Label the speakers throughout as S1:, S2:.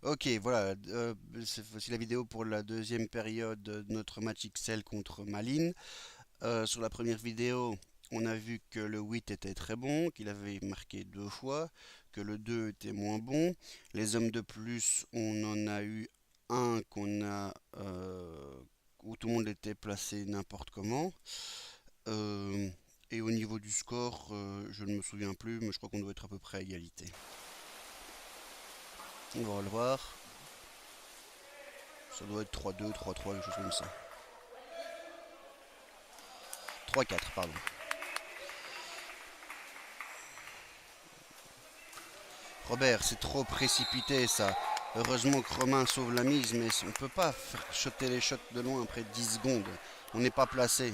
S1: Ok, voilà. Voici la vidéo pour la deuxième période de notre match XL contre Malines. Sur la première vidéo, on a vu que le 8 était très bon, qu'il avait marqué deux fois, que le 2 était moins bon. Les hommes de plus, on en a eu un où tout le monde était placé n'importe comment. Euh, et au niveau du score, je ne me souviens plus, mais je crois qu'on doit être à peu près à égalité. On va le voir. Ça doit être 3-2, 3-3, quelque chose comme ça. 3-4, pardon. Robert, c'est trop précipité ça. Heureusement que Romain sauve la mise, mais on peut pas faire shotter les shots de loin après 10 secondes. On n'est pas placé.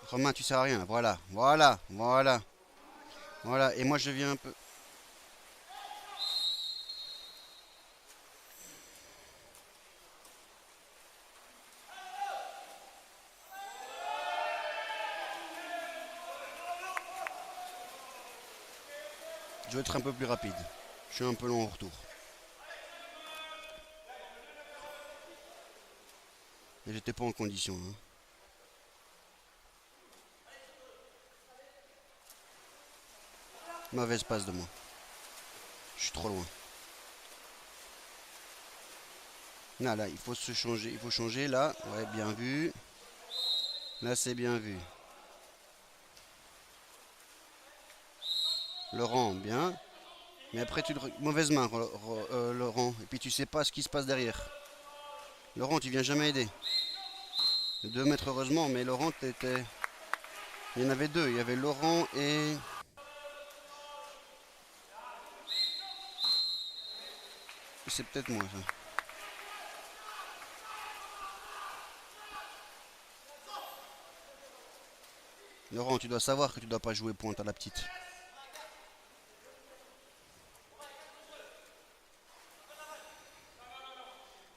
S1: Romain, tu sers à rien. Voilà, voilà, voilà, voilà. Et moi, je viens un peu. Je vais être un peu plus rapide. Je suis un peu long en retour. Et j'étais pas en condition, hein. Mauvaise passe de moi. Je suis trop loin. Là, là, il faut se changer. Il faut changer là. Ouais, bien vu. Là, c'est bien vu. Laurent, bien. Mais après, mauvaise main, Laurent. Et puis tu sais pas ce qui se passe derrière. Laurent, tu viens jamais aider. 2 mètres heureusement, mais Laurent, t'étais. Il y en avait deux. Il y avait Laurent et. C'est peut-être moi, ça. Laurent, tu dois savoir que tu dois pas jouer pointe à la petite.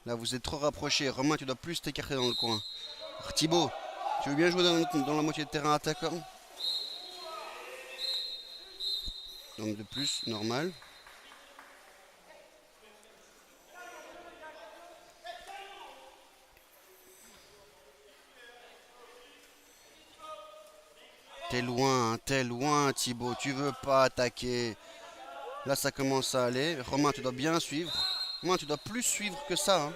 S1: Là, vous êtes trop rapprochés. Romain, tu dois plus t'écarter dans le coin. Thibaut, tu veux bien jouer dans la moitié de terrain attaquant? Donc de plus, normal. T'es loin, Thibaut. Tu veux pas attaquer. Là, ça commence à aller. Romain, tu dois bien suivre. Romain, tu dois plus suivre que ça, hein.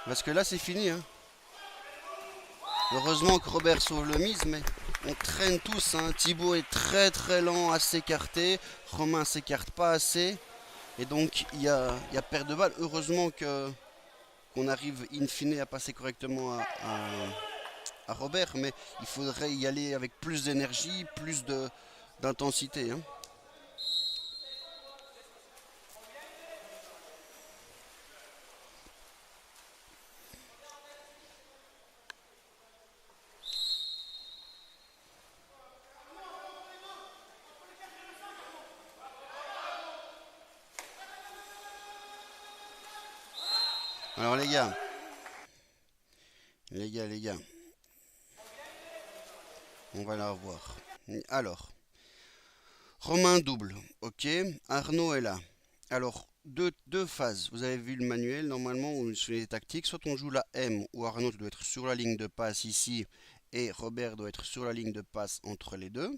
S1: Parce que là, c'est fini, hein. Heureusement que Robert sauve le mise, mais on traîne tous, hein. Thibaut est très très lent à s'écarter. Romain s'écarte pas assez. Et donc, il y a perte de balle. Heureusement qu'on arrive in fine à passer correctement à Robert, mais il faudrait y aller avec plus d'énergie, d'intensité, hein. Alors les gars, on va la revoir. Alors, Romain double, ok. Arnaud est là. Alors, deux phases. Vous avez vu le manuel, normalement, ou sur les tactiques. Soit on joue la M, où Arnaud tu dois être sur la ligne de passe ici, et Robert doit être sur la ligne de passe entre les deux.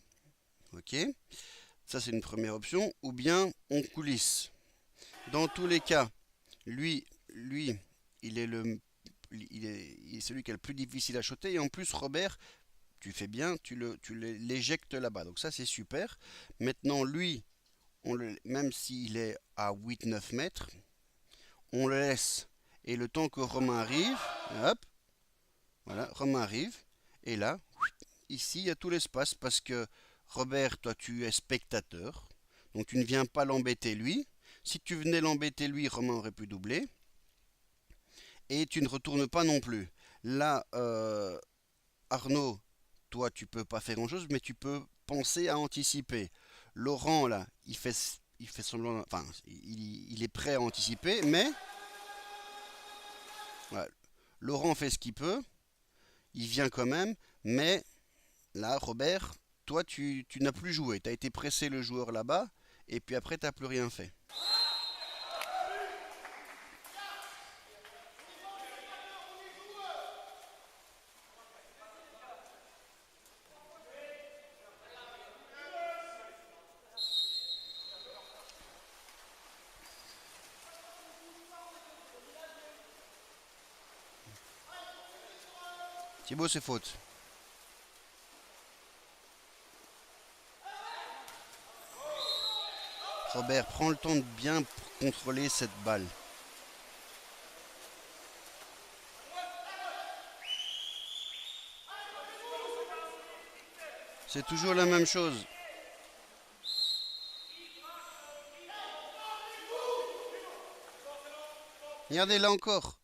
S1: Ok. Ça, c'est une première option. Ou bien on coulisse. Dans tous les cas, lui, il est il est celui qui est le plus difficile à shotter. Et en plus, Robert, tu fais bien, l'éjectes là-bas. Donc ça, c'est super. Maintenant, lui, même s'il est à 8-9 mètres, on le laisse. Et le temps que Romain arrive, hop, voilà, Romain arrive. Et là, ici, il y a tout l'espace parce que Robert, toi, tu es spectateur. Donc tu ne viens pas l'embêter lui. Si tu venais l'embêter lui, Romain aurait pu doubler. Et tu ne retournes pas non plus. Là, Arnaud, toi, tu peux pas faire grand-chose, mais tu peux penser à anticiper. Laurent, là, il fait semblant, enfin, il est prêt à anticiper, mais voilà, Laurent fait ce qu'il peut, il vient quand même, mais là, Robert, toi, tu n'as plus joué, tu as été pressé le joueur là-bas, et puis après, tu n'as plus rien fait. Thibaut, c'est faute. Robert, prends le temps de bien contrôler cette balle. C'est toujours la même chose. Regardez, là encore.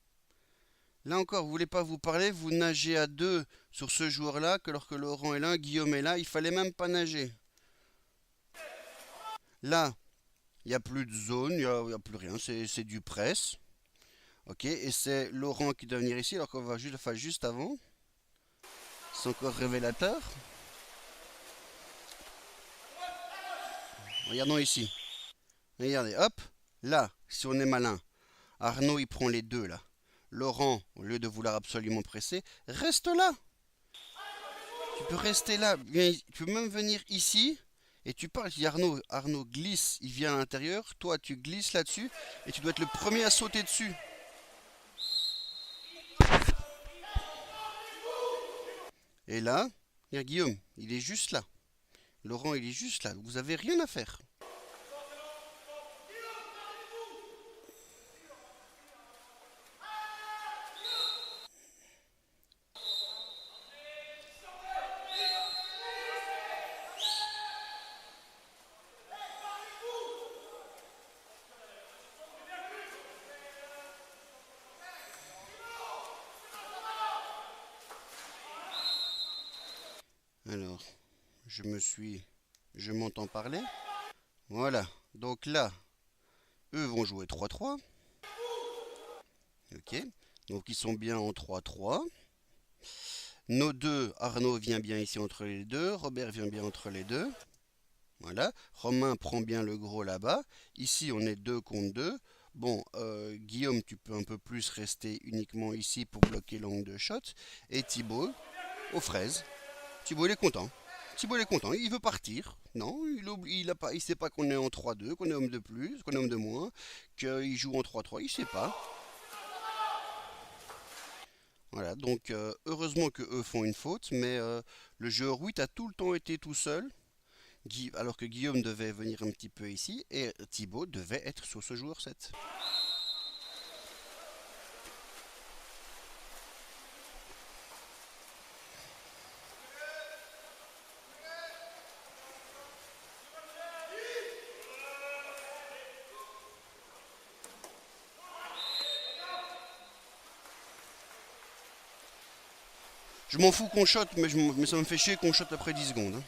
S1: Là encore, vous voulez pas vous parler, vous nagez à deux sur ce joueur-là, que lorsque Laurent est là, Guillaume est là, il fallait même pas nager. Là, il n'y a plus de zone, il n'y a plus rien, c'est du press. Ok, et c'est Laurent qui doit venir ici, alors qu'on va juste le faire juste avant. C'est encore révélateur. Regardons ici. Regardez, hop, là, si on est malin, Arnaud il prend les deux là. Laurent, au lieu de vouloir absolument presser, reste là. Tu peux rester là. Tu peux même venir ici. Et tu parles. Si Arnaud glisse, il vient à l'intérieur. Toi, tu glisses là-dessus. Et tu dois être le premier à sauter dessus. Et là, il y a Guillaume. Il est juste là. Laurent, il est juste là. Vous avez rien à faire. Alors, je m'entends parler. Voilà. Donc là, eux vont jouer 3-3. Ok. Donc ils sont bien en 3-3. Nos deux, Arnaud vient bien ici entre les deux. Robert vient bien entre les deux. Voilà. Romain prend bien le gros là-bas. Ici, on est 2 contre 2. Bon, Guillaume, tu peux un peu plus rester uniquement ici pour bloquer l'angle de shot. Et Thibaut, aux fraises. Thibaut, il est content. Thibaut, il est content. Il veut partir. Non, il sait pas qu'on est en 3-2, qu'on est homme de plus, qu'on est homme de moins, qu'il joue en 3-3. Il sait pas. Voilà, donc heureusement que eux font une faute, mais le joueur 8 a tout le temps été tout seul, alors que Guillaume devait venir un petit peu ici, et Thibaut devait être sur ce joueur 7. Je m'en fous qu'on shot, mais ça me fait chier qu'on shot après 10 secondes. Hein.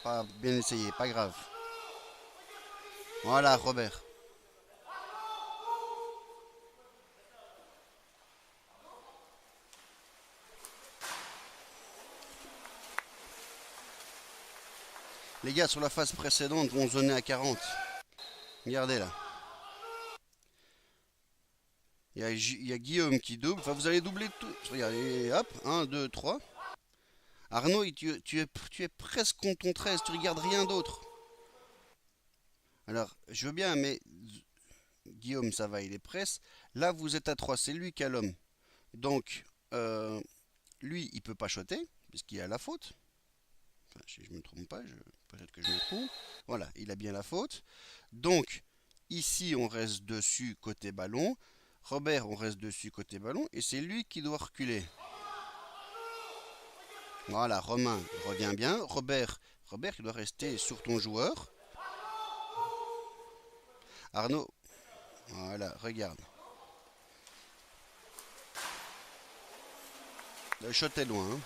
S1: Pas bien essayé, pas grave. Voilà, Robert. Les gars, sur la phase précédente, on zonait à 40. Regardez là. Il y a Guillaume qui double. Enfin, vous allez doubler tout. Regardez, hop, 1, 2, 3. Arnaud, tu es presque contre ton 13. Tu regardes rien d'autre. Alors, je veux bien, mais Guillaume, ça va, il est presse. Là, vous êtes à 3. C'est lui qui a l'homme. Donc, lui, il peut pas shotter, puisqu'il a la faute. Enfin, si je ne me trompe pas, peut-être que je me trompe. Voilà, il a bien la faute. Donc, ici, on reste dessus côté ballon. Robert, on reste dessus côté ballon. Et c'est lui qui doit reculer. Voilà, Romain revient bien. Robert, il doit rester sur ton joueur. Arnaud, voilà, regarde. Le shot est loin. Hein.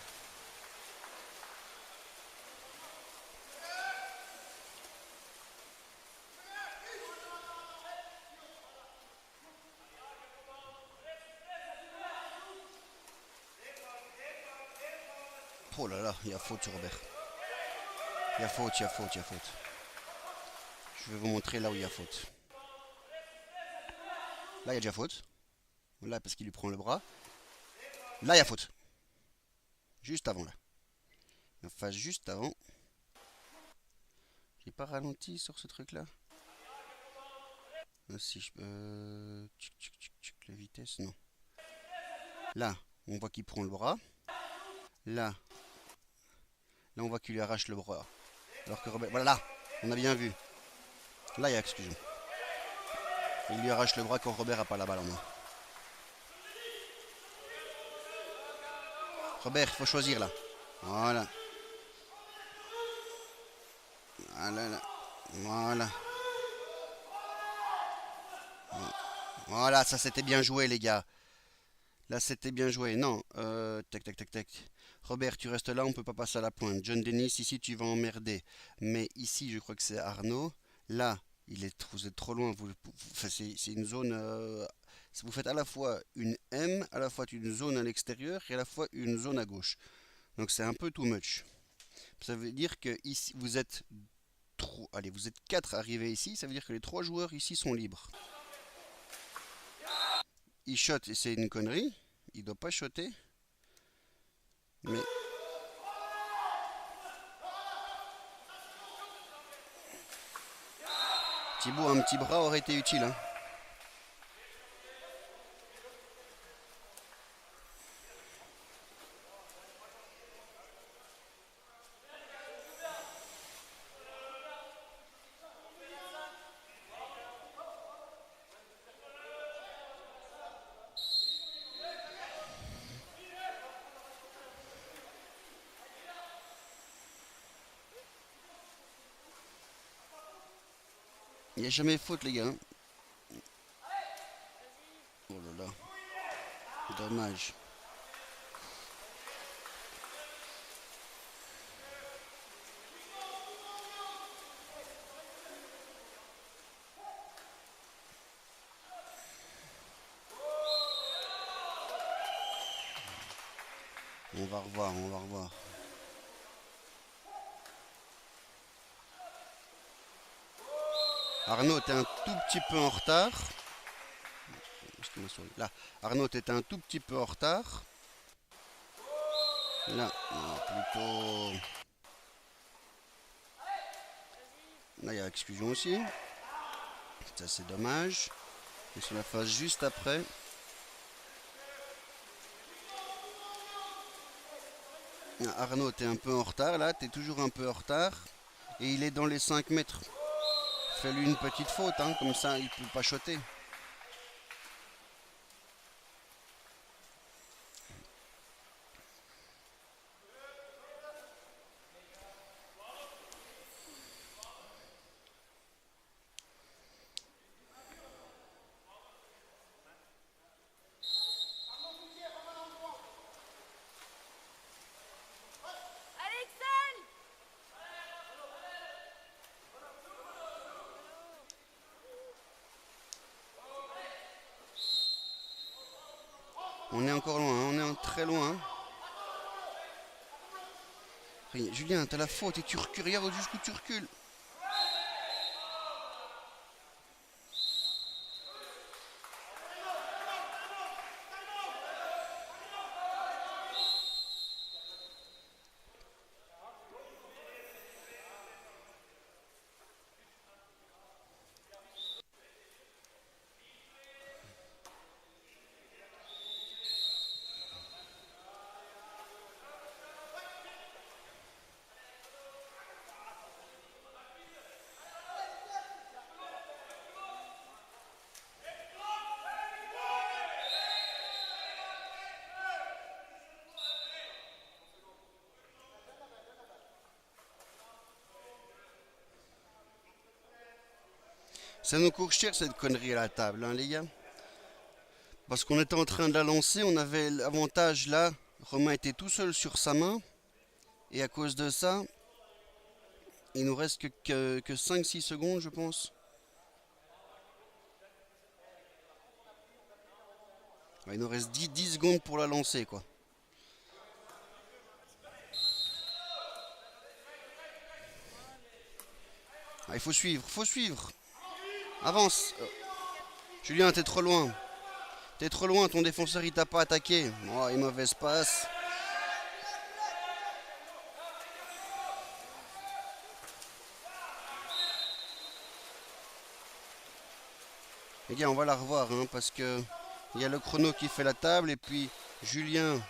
S1: Oh là là, il y a faute sur Robert. Il y a faute, il y a faute, il y a faute. Je vais vous montrer là où il y a faute. Là, il y a déjà faute. Là, parce qu'il lui prend le bras. Là, il y a faute. Juste avant, là. La phase juste avant. J'ai pas ralenti sur ce truc-là. Ah, si je peux... La vitesse, non. Là, on voit qu'il prend le bras. Là, on voit qu'il lui arrache le bras. Alors que Robert... Voilà, là, on a bien vu. Là, il y a exclusion. Il lui arrache le bras quand Robert n'a pas la balle en main. Robert, il faut choisir là. Voilà. Voilà, là. Voilà. Voilà, ça c'était bien joué, les gars. Là, c'était bien joué. Non, tac, tac, tac, tac. Robert, tu restes là, on peut pas passer à la pointe. John Dennis, ici, tu vas emmerder. Mais ici, je crois que c'est Arnaud. Là, vous êtes trop loin. Enfin, c'est une zone. Vous faites à la fois une M, à la fois une zone à l'extérieur et à la fois une zone à gauche. Donc c'est un peu too much. Ça veut dire que ici, vous êtes allez, vous êtes 4 arrivés ici. Ça veut dire que les 3 joueurs ici sont libres. Il shot et c'est une connerie. Il doit pas shotter. Mais Thibaut, un petit bras aurait été utile. Hein. Il n'y a jamais faute, les gars. Oh là là. Dommage. On va revoir, on va revoir. Arnaud était un tout petit peu en retard. Là, Arnaud était un tout petit peu en retard. Là, plutôt. Là, il y a exclusion aussi. Ça, c'est dommage. Et sur la phase juste après. Arnaud, t'es un peu en retard là. T'es toujours un peu en retard. Et il est dans les 5 mètres. Fais-lui une petite faute, hein, comme ça, il peut pas shotter. On est encore loin, hein, on est très loin. Julien, t'as la faute et tu recules, regarde jusqu'où tu recules. Ça nous coûte cher cette connerie à la table, hein, les gars. Parce qu'on était en train de la lancer, on avait l'avantage là. Romain était tout seul sur sa main. Et à cause de ça, il nous reste que 5-6 secondes, je pense. Ouais, il nous reste 10 secondes pour la lancer, quoi. Ah, il faut suivre, faut suivre. Avance. Julien, t'es trop loin. T'es trop loin, ton défenseur il t'a pas attaqué. Oh, et mauvaise passe. Les gars, on va la revoir, hein, parce que il y a le chrono qui fait la table et puis Julien.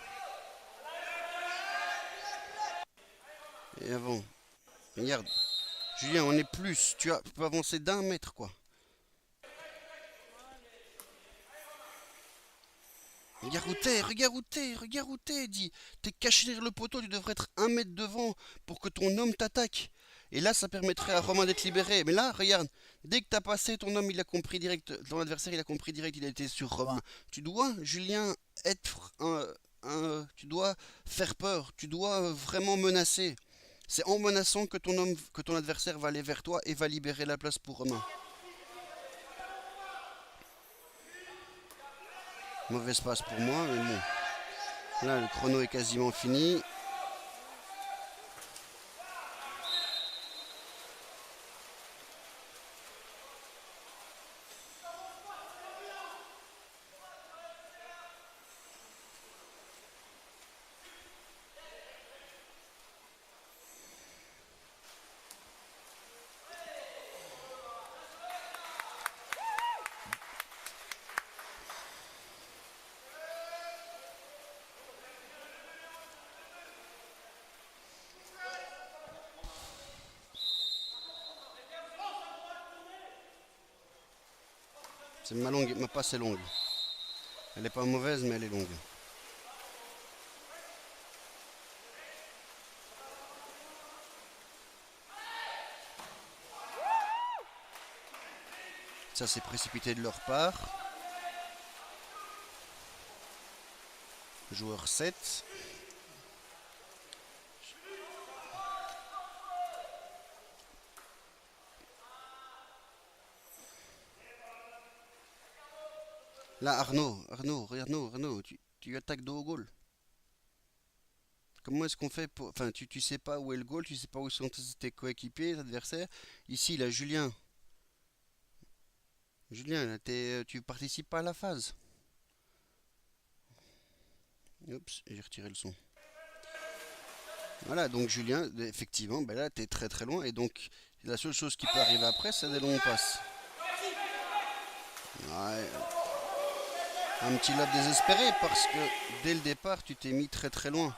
S1: Et avant. Regarde. Julien, on est plus. Tu peux avancer d'un mètre, quoi. Regarde où t'es, dit. T'es caché derrière le poteau, tu devrais être un mètre devant pour que ton homme t'attaque. Et là, ça permettrait à Romain d'être libéré. Mais là, regarde, dès que t'as passé, ton homme, il a compris direct, ton adversaire, il a compris direct, il a été sur Romain. Tu dois, Julien, être tu dois faire peur, tu dois vraiment menacer. C'est en menaçant que ton homme, que ton adversaire va aller vers toi et va libérer la place pour Romain. Mauvaise passe pour moi, mais bon. Là, le chrono est quasiment fini. Ma passe est longue. Elle n'est pas mauvaise, mais elle est longue. Ça s'est précipité de leur part. Joueur 7. Là, Arnaud, tu attaques dos au goal. Comment est-ce qu'on fait pour... Enfin, tu sais pas où est le goal, tu sais pas où sont tes coéquipiers, tes adversaires. Ici, là, Julien. Julien, là, tu participes pas à la phase. Oups, j'ai retiré le son. Voilà, donc Julien, effectivement, ben là, t'es très très loin. Et donc, la seule chose qui peut arriver après, c'est des longues passes. Ouais. Un petit lob désespéré parce que dès le départ, tu t'es mis très très loin.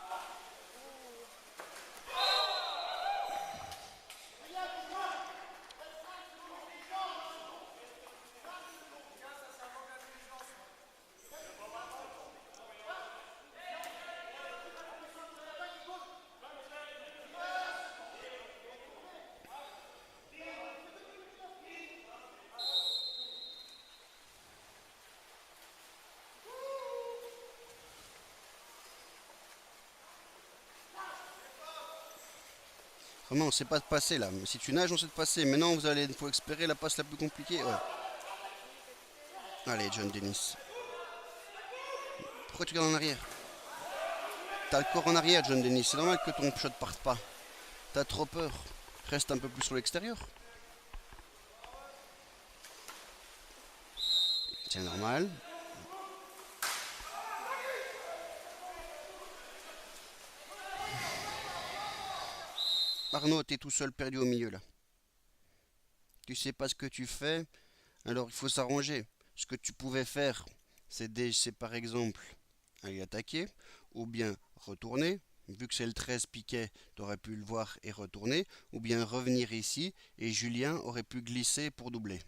S1: Vraiment, on sait pas de passer là. Si tu nages, on sait de passer. Maintenant, il faut espérer la passe la plus compliquée. Ouais. Allez, John Dennis. Pourquoi tu regardes en arrière? T'as le corps en arrière, John Dennis. C'est normal que ton shot parte pas. T'as trop peur. Reste un peu plus sur l'extérieur. C'est normal. Arnaud, t'es tout seul perdu au milieu là. Tu sais pas ce que tu fais, alors il faut s'arranger. Ce que tu pouvais faire, c'est par exemple aller attaquer, ou bien retourner. Vu que c'est le 13 piquet, tu aurais pu le voir et retourner, ou bien revenir ici, et Julien aurait pu glisser pour doubler.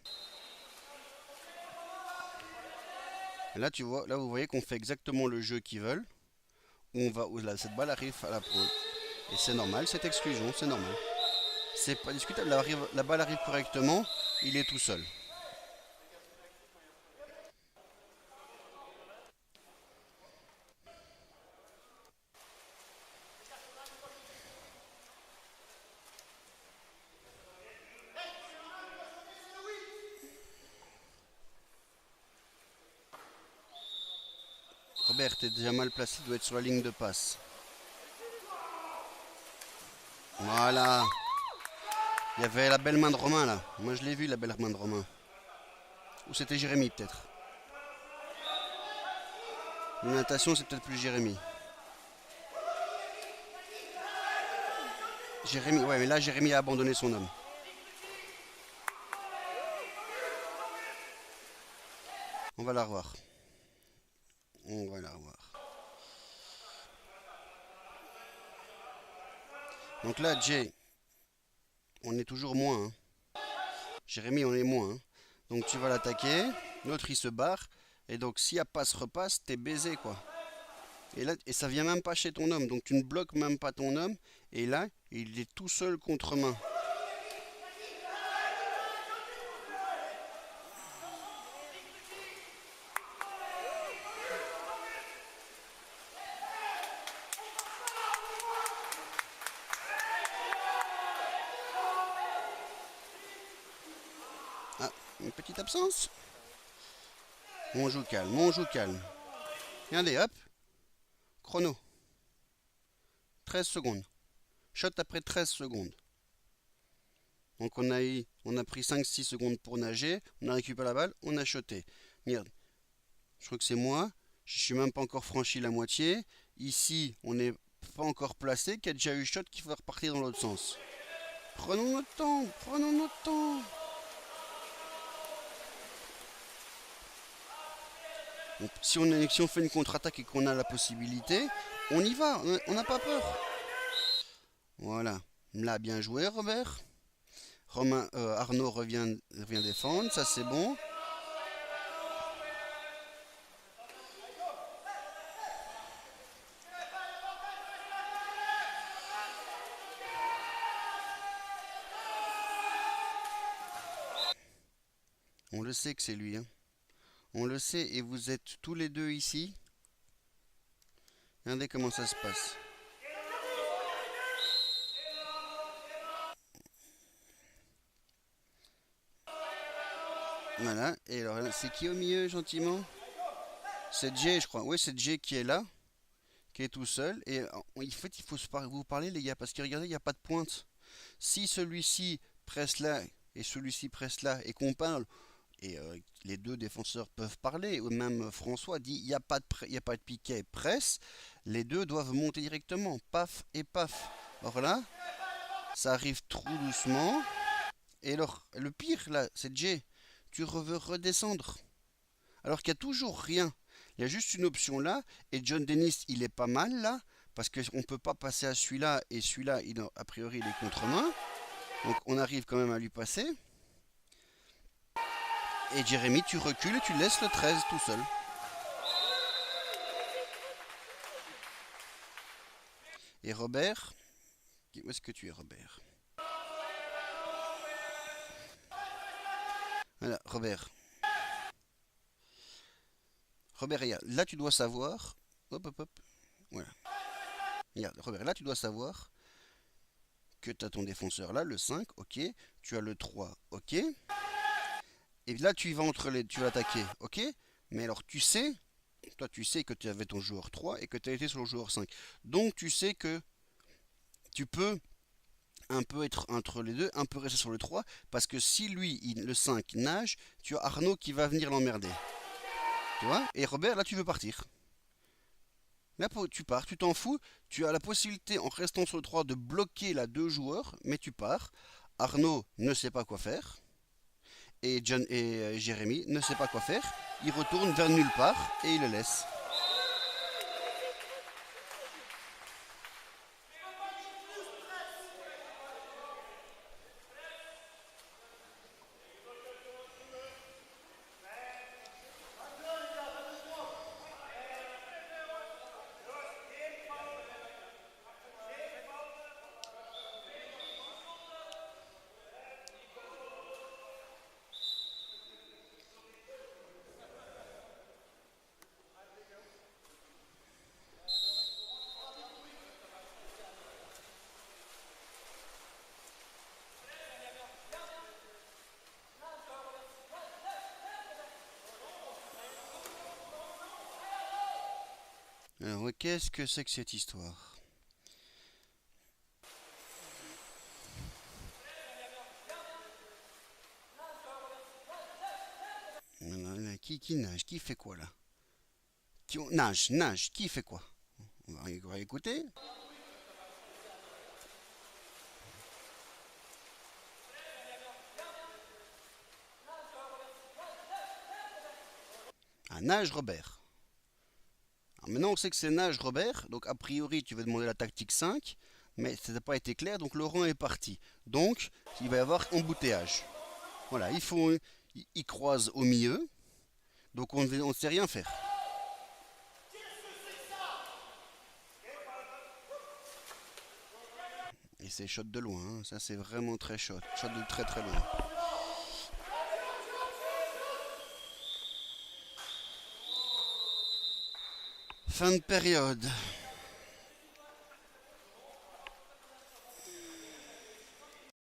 S1: Et là, tu vois, là vous voyez qu'on fait exactement le jeu qu'ils veulent, où là, cette balle arrive à la pro. Et c'est normal, cette exclusion, c'est normal. C'est pas discutable, la balle arrive correctement, il est tout seul. Robert, t'es déjà mal placé, tu dois être sur la ligne de passe. Voilà. Il y avait la belle main de Romain là. Moi je l'ai vu la belle main de Romain. Ou c'était Jérémy peut-être. La natation c'est peut-être plus Jérémy. Jérémy, ouais mais là Jérémy a abandonné son homme. On va la revoir. On va la revoir. Donc là Jay, on est toujours moins. Hein. Jérémy on est moins. Hein. Donc tu vas l'attaquer. L'autre il se barre. Et donc s'il n'y a pas ce repasse, t'es baisé quoi. Et là, et ça vient même pas chez ton homme, donc tu ne bloques même pas ton homme. Et là, il est tout seul contre main. Ah, une petite absence. On joue calme, on joue calme. Regardez, hop. Chrono. 13 secondes. Shot après 13 secondes. Donc on a pris 5-6 secondes pour nager. On a récupéré la balle, on a shoté. Regarde. Je crois que c'est moi. Je suis même pas encore franchi la moitié. Ici, on n'est pas encore placé. Qu'il y a déjà eu shot qui va repartir dans l'autre sens. Prenons notre temps, prenons notre temps. Si on fait une contre-attaque et qu'on a la possibilité, on y va, on n'a pas peur. Voilà. Là, bien joué, Robert. Arnaud revient défendre, ça c'est bon. On le sait que c'est lui. Hein. On le sait et vous êtes tous les deux ici. Regardez comment ça se passe. Voilà. Et alors, c'est qui au milieu, gentiment? C'est Jay, je crois. Oui, c'est Jay qui est là, qui est tout seul. Et en fait, il faut vous parler, les gars, parce que regardez, il n'y a pas de pointe. Si celui-ci presse là et celui-ci presse là et qu'on parle, et les deux défenseurs peuvent parler, ou même François dit il n'y a, y a pas de piquet, presse, les deux doivent monter directement, paf et paf. Or là, ça arrive trop doucement. Et alors, le pire là, c'est Jay, tu veux redescendre. Alors qu'il n'y a toujours rien. Il y a juste une option là, et John Dennis, il est pas mal là, parce qu'on ne peut pas passer à celui-là, et celui-là, a priori, il est contre main. Donc on arrive quand même à lui passer. Et Jérémy, tu recules et tu laisses le 13 tout seul. Et Robert, où est-ce que tu es, Robert? Voilà, Robert. Robert, regarde, là tu dois savoir. Hop, hop, hop. Voilà. Regarde, Robert, là tu dois savoir que tu as ton défenseur là, le 5, ok. Tu as le 3, ok. Et là tu vas tu vas attaquer, ok. Mais alors toi tu sais que tu avais ton joueur 3 et que tu as été sur le joueur 5. Donc tu sais que tu peux un peu être entre les deux, un peu rester sur le 3, parce que si lui, le 5 nage, tu as Arnaud qui va venir l'emmerder. Tu vois? Et Robert, là tu veux partir. Là tu pars, tu t'en fous, tu as la possibilité en restant sur le 3 de bloquer là deux joueurs, mais tu pars. Arnaud ne sait pas quoi faire. Et John et Jérémy ne sait pas quoi faire. Il retourne vers nulle part et il le laisse. Alors, qu'est-ce que c'est que cette histoire? Qui nage? Qui fait quoi là? Nage. Qui fait quoi? On va écouter. Ah, nage Robert. Alors maintenant on sait que c'est nage Robert, donc a priori tu vas demander la tactique 5, mais ça n'a pas été clair, donc Laurent est parti. Donc il va y avoir embouteillage. Voilà, il croise au milieu, donc on ne sait rien faire. Et c'est shot de loin, hein. Ça c'est vraiment très shot, shot de très très loin. Fin de période.